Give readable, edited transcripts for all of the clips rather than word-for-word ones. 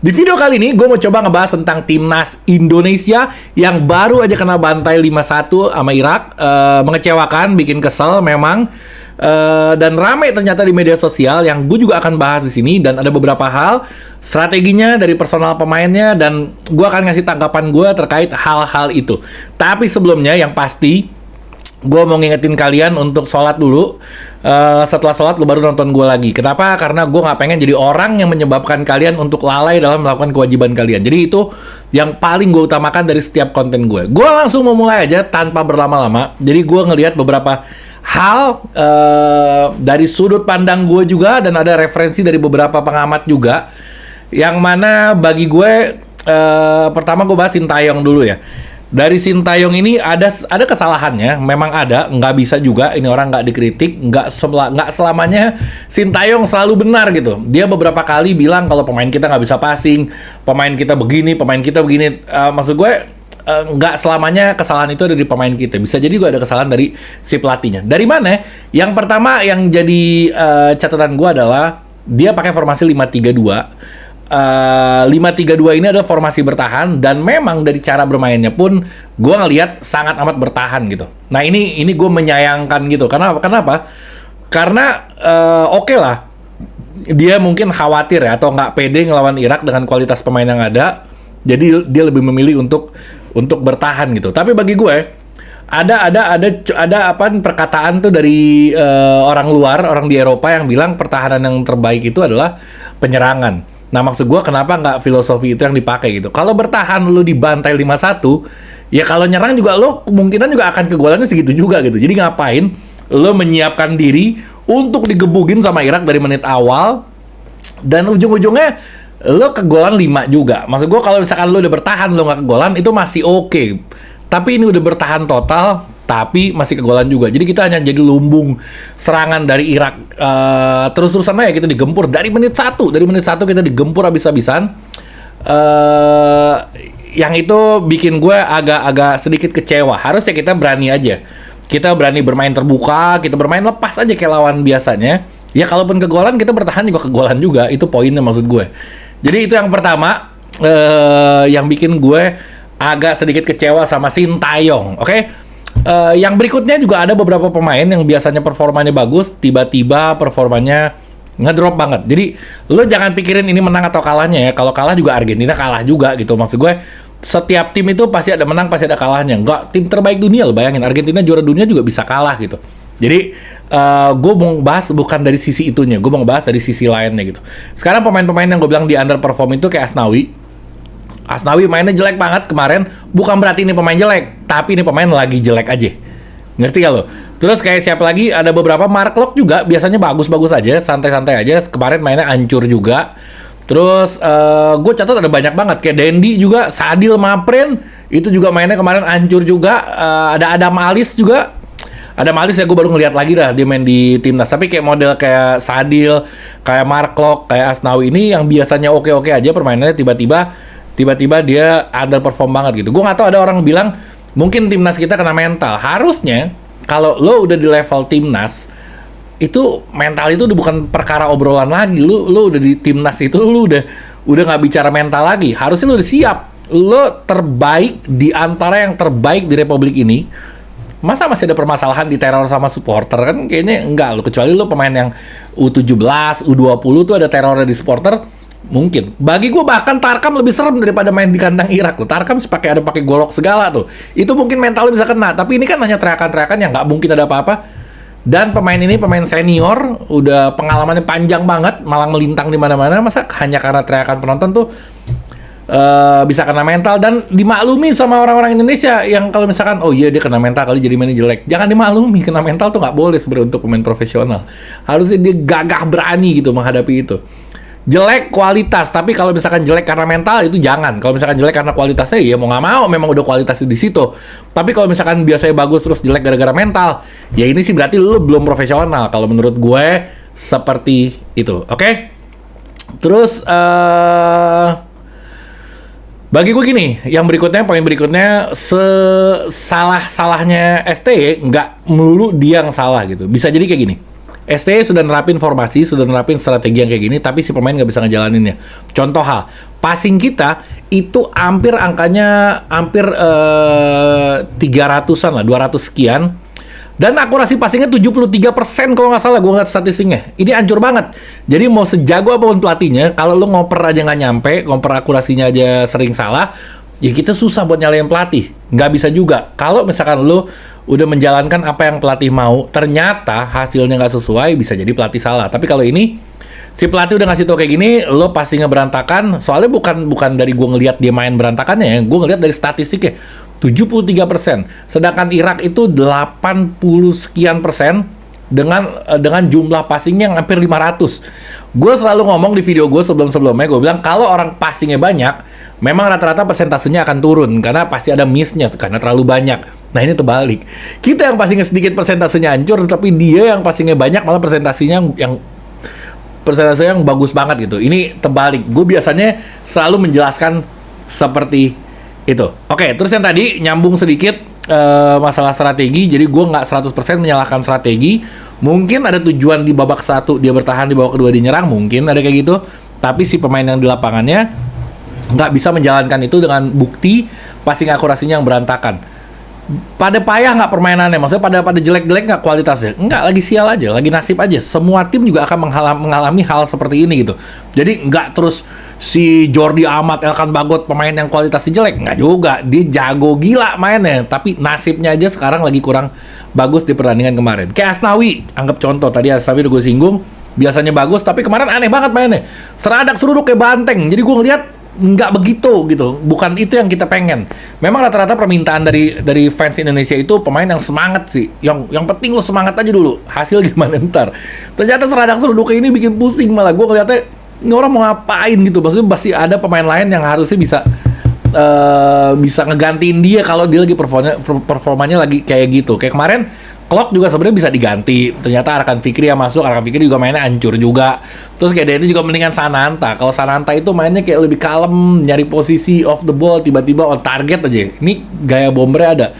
Di video kali ini gue mau coba ngebahas tentang timnas Indonesia yang baru aja kena bantai 5-1 sama Irak. Mengecewakan, bikin kesel memang. Dan ramai ternyata di media sosial yang gue juga akan bahas di sini, dan ada beberapa hal strateginya dari personal pemainnya, dan gue akan ngasih tanggapan gue terkait hal-hal itu. Tapi sebelumnya yang pasti gue mau ngingetin kalian untuk sholat dulu. Setelah sholat lu baru nonton gue lagi. Kenapa? Karena gue nggak pengen jadi orang yang menyebabkan kalian untuk lalai dalam melakukan kewajiban kalian. Jadi itu yang paling gue utamakan dari setiap konten gue. Gue langsung mau mulai aja tanpa berlama-lama. Jadi gue ngelihat beberapa hal dari sudut pandang gue juga, dan ada referensi dari beberapa pengamat juga, yang mana bagi gue pertama gue bahas Sintayong dulu ya. Dari Sintayong ini ada kesalahannya, memang ada, nggak bisa juga ini orang nggak dikritik, nggak selamanya Sintayong selalu benar gitu. Dia beberapa kali bilang kalau pemain kita nggak bisa passing, pemain kita begini. Maksud gue nggak selamanya kesalahan itu ada di pemain kita. Bisa jadi juga ada kesalahan dari si pelatihnya. Dari mana? Yang pertama yang jadi catatan gue adalah dia pakai formasi 5-3-2. 5-3-2 ini adalah formasi bertahan, dan memang dari cara bermainnya pun gue ngelihat sangat amat bertahan gitu. Nah ini gue menyayangkan gitu. Kenapa? Karena oke lah, dia mungkin khawatir ya, atau nggak pede ngelawan Irak dengan kualitas pemain yang ada. Jadi dia lebih memilih untuk bertahan gitu. Tapi bagi gue ada perkataan tuh dari orang luar, orang di Eropa yang bilang pertahanan yang terbaik itu adalah penyerangan. Nah maksud gue kenapa nggak filosofi itu yang dipakai gitu. Kalau bertahan lu dibantai 5-1, ya kalau nyerang juga lu kemungkinan juga akan kegolannya segitu juga gitu. Jadi ngapain lu menyiapkan diri untuk digebugin sama Irak dari menit awal, dan ujung-ujungnya lu kegolan 5 juga. Maksud gue kalau misalkan lu udah bertahan lu nggak kegolan itu masih oke. Tapi ini udah bertahan total, tapi masih kegolan juga. Jadi kita hanya jadi lumbung serangan dari Irak. Terus-terusan aja kita digempur dari menit 1. Dari menit 1 kita digempur habis-habisan. Yang itu bikin gue agak sedikit kecewa. Harusnya kita berani aja. Kita berani bermain terbuka, kita bermain lepas aja kayak lawan biasanya. Ya kalaupun kegolan, kita bertahan juga kegolan juga. Itu poinnya maksud gue. Jadi itu yang pertama yang bikin gue agak sedikit kecewa sama Sintayong, oke? Yang berikutnya juga ada beberapa pemain yang biasanya performanya bagus, tiba-tiba performanya ngedrop banget. Jadi lo jangan pikirin ini menang atau kalahnya ya. Kalau kalah juga Argentina kalah juga gitu. Maksud gue setiap tim itu pasti ada menang, pasti ada kalahnya. Enggak, tim terbaik dunia lo bayangin, Argentina juara dunia juga bisa kalah gitu. Jadi gue mau bahas bukan dari sisi itunya, gue mau bahas dari sisi lainnya gitu. Sekarang pemain-pemain yang gue bilang di underperform itu kayak Asnawi mainnya jelek banget kemarin. Bukan berarti ini pemain jelek, tapi ini pemain lagi jelek aja. Ngerti gak lo? Terus kayak siapa lagi? Ada beberapa Mark Locke juga biasanya bagus-bagus aja, santai-santai aja. Kemarin mainnya hancur juga. Terus gue catat ada banyak banget. Kayak Dendi juga, Sadil Mapren itu juga mainnya kemarin hancur juga. Ada Adam Alis juga. Ada Malis ya, gue baru ngeliat lagi dah dia main di timnas. Tapi kayak model kayak Sadil, kayak Mark Locke, kayak Asnawi ini yang biasanya oke-oke aja permainannya, tiba-tiba dia underperform banget gitu. Gue nggak tahu, ada orang bilang mungkin timnas kita kena mental. Harusnya kalau lo udah di level timnas, itu mental itu udah bukan perkara obrolan lagi. Lo udah di timnas itu, lo udah nggak bicara mental lagi. Harusnya lo udah siap. Lo terbaik di antara yang terbaik di Republik ini. Masa masih ada permasalahan di teror sama supporter? Kan kayaknya enggak lo, kecuali lo pemain yang U17, U20 tuh ada terornya di supporter. Mungkin. Bagi gue bahkan Tarkam lebih serem daripada main di kandang Irak tuh. Tarkam ada pakai golok segala tuh. Itu mungkin mentalnya bisa kena. Tapi ini kan hanya teriakan-teriakan yang nggak mungkin ada apa-apa. Dan pemain ini pemain senior, udah pengalamannya panjang banget, malang melintang di mana-mana. Masa hanya karena teriakan penonton tuh bisa kena mental, dan dimaklumi sama orang-orang Indonesia yang kalau misalkan oh iya dia kena mental kali jadi mainnya jelek. Jangan dimaklumi, kena mental tuh nggak boleh sebenarnya untuk pemain profesional. Harusnya dia gagah berani gitu menghadapi itu. Jelek kualitas, tapi kalau misalkan jelek karena mental itu jangan. Kalau misalkan jelek karena kualitasnya ya mau nggak mau, memang udah kualitasnya di situ. Tapi kalau misalkan biasanya bagus terus jelek gara-gara mental, ya ini sih berarti lu belum profesional. Kalau menurut gue seperti itu, oke? Terus bagi gue gini, yang berikutnya, poin berikutnya, salah-salahnya STY nggak melulu dia yang salah gitu. Bisa jadi kayak gini. STY sudah nerapin formasi, sudah nerapin strategi yang kayak gini, tapi si pemain nggak bisa ngejalaninnya. Contoh hal, passing kita itu hampir angkanya hampir 300-an lah, 200 sekian. Dan akurasi passingnya 73% kalau nggak salah, gue ngeliat statistiknya. Ini hancur banget. Jadi mau sejago apapun pelatihnya, kalau lu ngoper aja nggak nyampe, ngoper akurasinya aja sering salah, ya kita susah buat nyalain pelatih. Nggak bisa juga. Kalau misalkan lu udah menjalankan apa yang pelatih mau, ternyata hasilnya nggak sesuai, bisa jadi pelatih salah. Tapi kalau ini, si pelatih udah ngasih tau kayak gini, lo pastinya berantakan. Soalnya bukan dari gue ngelihat dia main berantakannya ya, gue ngelihat dari statistiknya 73%. Sedangkan Irak itu 80 sekian persen dengan jumlah passing yang hampir 500. Gue selalu ngomong di video gue sebelum-sebelumnya, gue bilang kalau orang passingnya banyak, memang rata-rata persentasenya akan turun karena pasti ada miss-nya karena terlalu banyak. Nah ini terbalik. Kita yang passingnya sedikit persentasenya hancur, tapi dia yang passingnya banyak malah persentasenya yang bagus banget gitu. Ini terbalik. Gue biasanya selalu menjelaskan seperti itu. Oke, terus yang tadi nyambung sedikit masalah strategi. Jadi gue nggak 100% menyalahkan strategi. Mungkin ada tujuan di babak 1 dia bertahan, di babak kedua dia nyerang, mungkin ada kayak gitu. Tapi si pemain yang di lapangannya nggak bisa menjalankan itu dengan bukti passing akurasinya yang berantakan. Pada payah nggak permainannya, maksudnya pada jelek-jelek nggak kualitasnya, nggak, lagi sial aja, lagi nasib aja. Semua tim juga akan mengalami hal seperti ini gitu. Jadi nggak terus si Jordi Amat, Elkan Bagot pemain yang kualitasnya jelek, nggak juga. Dia jago gila mainnya, tapi nasibnya aja sekarang lagi kurang bagus di pertandingan kemarin. Kayak Asnawi, anggap contoh, tadi Asnawi udah gue singgung, biasanya bagus, tapi kemarin aneh banget mainnya. Seradak seruduk kayak banteng, jadi gue ngeliat nggak begitu gitu, bukan itu yang kita pengen. Memang rata-rata permintaan dari fans Indonesia itu pemain yang semangat sih, yang penting lo semangat aja dulu, hasil gimana ntar. Ternyata seradak seruduk ini bikin pusing, malah gue ngeliatnya ini orang mau ngapain gitu. Maksudnya pasti ada pemain lain yang harusnya bisa ngegantiin dia kalau dia lagi performanya lagi kayak gitu. Kayak kemarin Klok juga sebenarnya bisa diganti. Ternyata Arkan Fikri yang masuk, Arkan Fikri juga mainnya hancur juga. Terus kayak dia itu juga mendingan Sananta. Kalau Sananta itu mainnya kayak lebih kalem, nyari posisi off the ball, tiba-tiba on target aja. Ini gaya bombernya ada.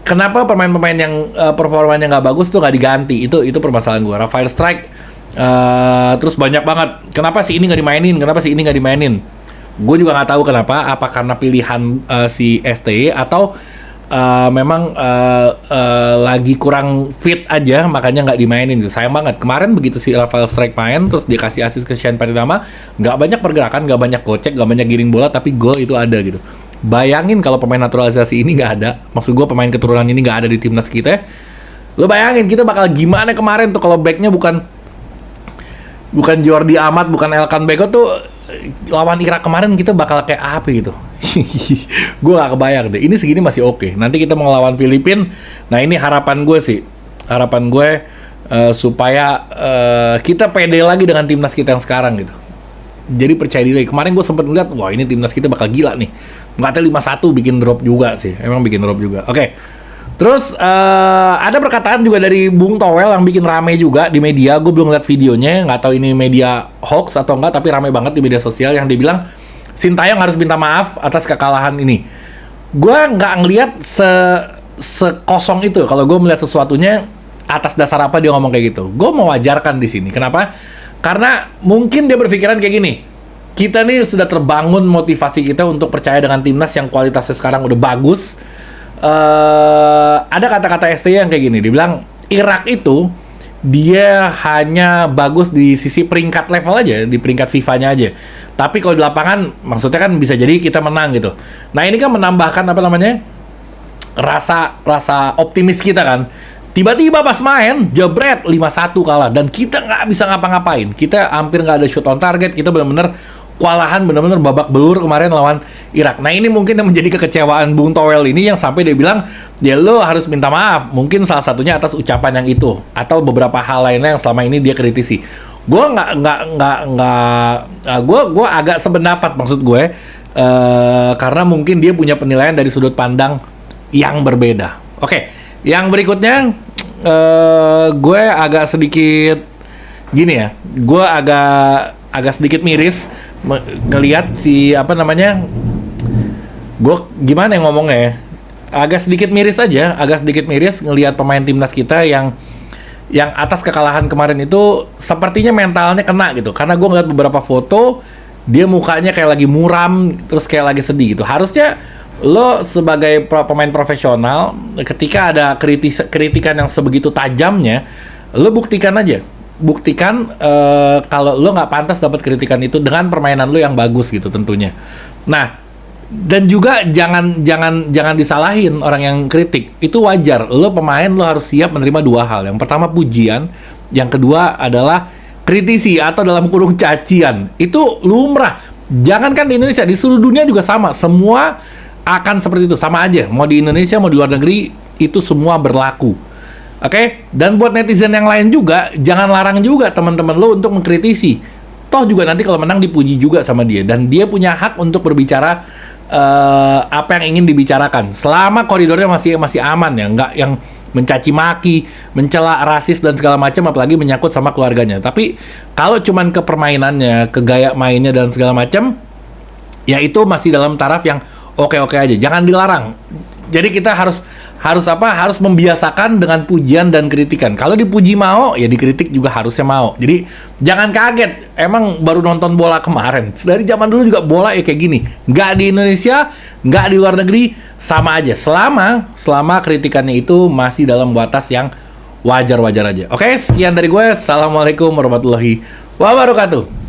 Kenapa pemain-pemain yang performanya nggak bagus tuh nggak diganti? Itu permasalahan gue. Rafael Strike, terus banyak banget. Kenapa si ini nggak dimainin? Kenapa si ini nggak dimainin? Gue juga nggak tahu kenapa. Apa karena pilihan si STY atau memang lagi kurang fit aja, makanya nggak dimainin gitu. Sayang banget. Kemarin begitu si Rafael Strike main, terus dikasih asis ke Shane Pratama, nggak banyak pergerakan, nggak banyak gocek, nggak banyak giring bola, tapi gol itu ada gitu. Bayangin kalau pemain naturalisasi ini nggak ada, maksud gue pemain keturunan ini nggak ada di timnas kita, lo bayangin kita bakal gimana kemarin tuh kalau backnya bukan Jordi Amat, bukan Elkan Bagot tuh, lawan Irak kemarin kita bakal kayak apa gitu. Gue gak kebayang deh. Ini segini masih oke. Nanti kita mau lawan Filipina. Nah ini harapan gue sih. Harapan gue supaya kita pede lagi dengan timnas kita yang sekarang gitu. Jadi percaya diri. Kemarin gue sempet ngeliat, wah ini timnas kita bakal gila nih. Nggak tahu 5-1 bikin drop juga sih. Emang bikin drop juga. Oke. Terus ada perkataan juga dari Bung Towel yang bikin rame juga di media. Gue belum lihat videonya, nggak tahu ini media hoax atau enggak, tapi rame banget di media sosial yang dibilang Sintayong harus minta maaf atas kekalahan ini. Gue nggak ngelihat sekosong itu. Kalau gue melihat sesuatunya atas dasar apa dia ngomong kayak gitu. Gue mewajarkan di sini. Kenapa? Karena mungkin dia berpikiran kayak gini. Kita nih sudah terbangun motivasi kita untuk percaya dengan timnas yang kualitasnya sekarang udah bagus. Ada kata-kata STY yang kayak gini. Dia bilang Irak itu dia hanya bagus di sisi peringkat level aja, di peringkat FIFA-nya aja. Tapi kalau di lapangan, maksudnya kan bisa jadi kita menang gitu. Nah ini kan menambahkan apa namanya, rasa optimis kita kan. Tiba-tiba pas main, jebret 5-1 kalah. Dan kita nggak bisa ngapa-ngapain. Kita hampir nggak ada shoot on target. Kita benar-benar kewalahan, benar-benar babak belur kemarin lawan Irak. Nah ini mungkin yang menjadi kekecewaan Bung Towel ini, yang sampai dia bilang, ya lo harus minta maaf. Mungkin salah satunya atas ucapan yang itu, atau beberapa hal lainnya yang selama ini dia kritisi. Gue gue agak sependapat, maksud gue, karena mungkin dia punya penilaian dari sudut pandang yang berbeda. Oke, yang berikutnya, gue agak sedikit gini ya, gue agak sedikit miris ngelihat si apa namanya, gue gimana yang ngomongnya ya, agak sedikit miris ngelihat pemain timnas kita yang yang atas kekalahan kemarin itu sepertinya mentalnya kena gitu. Karena gue ngeliat beberapa foto, dia mukanya kayak lagi muram, terus kayak lagi sedih gitu. Harusnya lo sebagai pemain profesional, ketika ada kritikan yang sebegitu tajamnya, lo buktikan aja. Buktikan kalau lo nggak pantas dapat kritikan itu dengan permainan lo yang bagus gitu tentunya. Nah, dan juga jangan disalahin orang yang kritik. Itu wajar. Lo pemain, lo harus siap menerima dua hal. Yang pertama pujian, yang kedua adalah kritisi atau dalam kurung cacian. Itu lumrah. Jangankan di Indonesia, di seluruh dunia juga sama. Semua akan seperti itu, sama aja. Mau di Indonesia, mau di luar negeri, itu semua berlaku. Oke? Dan buat netizen yang lain juga, jangan larang juga teman-teman lo untuk mengkritisi. Toh juga nanti kalau menang dipuji juga sama dia. Dan dia punya hak untuk berbicara apa yang ingin dibicarakan selama koridornya masih aman ya, nggak yang mencaci maki, mencela rasis dan segala macam, apalagi menyangkut sama keluarganya. Tapi kalau cuman ke permainannya, ke gaya mainnya dan segala macam, ya itu masih dalam taraf yang oke-oke aja, jangan dilarang. Jadi kita harus membiasakan dengan pujian dan kritikan. Kalau dipuji mau, ya dikritik juga harusnya mau. Jadi jangan kaget, emang baru nonton bola kemarin. Dari zaman dulu juga bola ya kayak gini. Nggak di Indonesia, nggak di luar negeri, sama aja. Selama kritikannya itu masih dalam batas yang wajar-wajar aja. Oke, sekian dari gue. Assalamualaikum warahmatullahi wabarakatuh.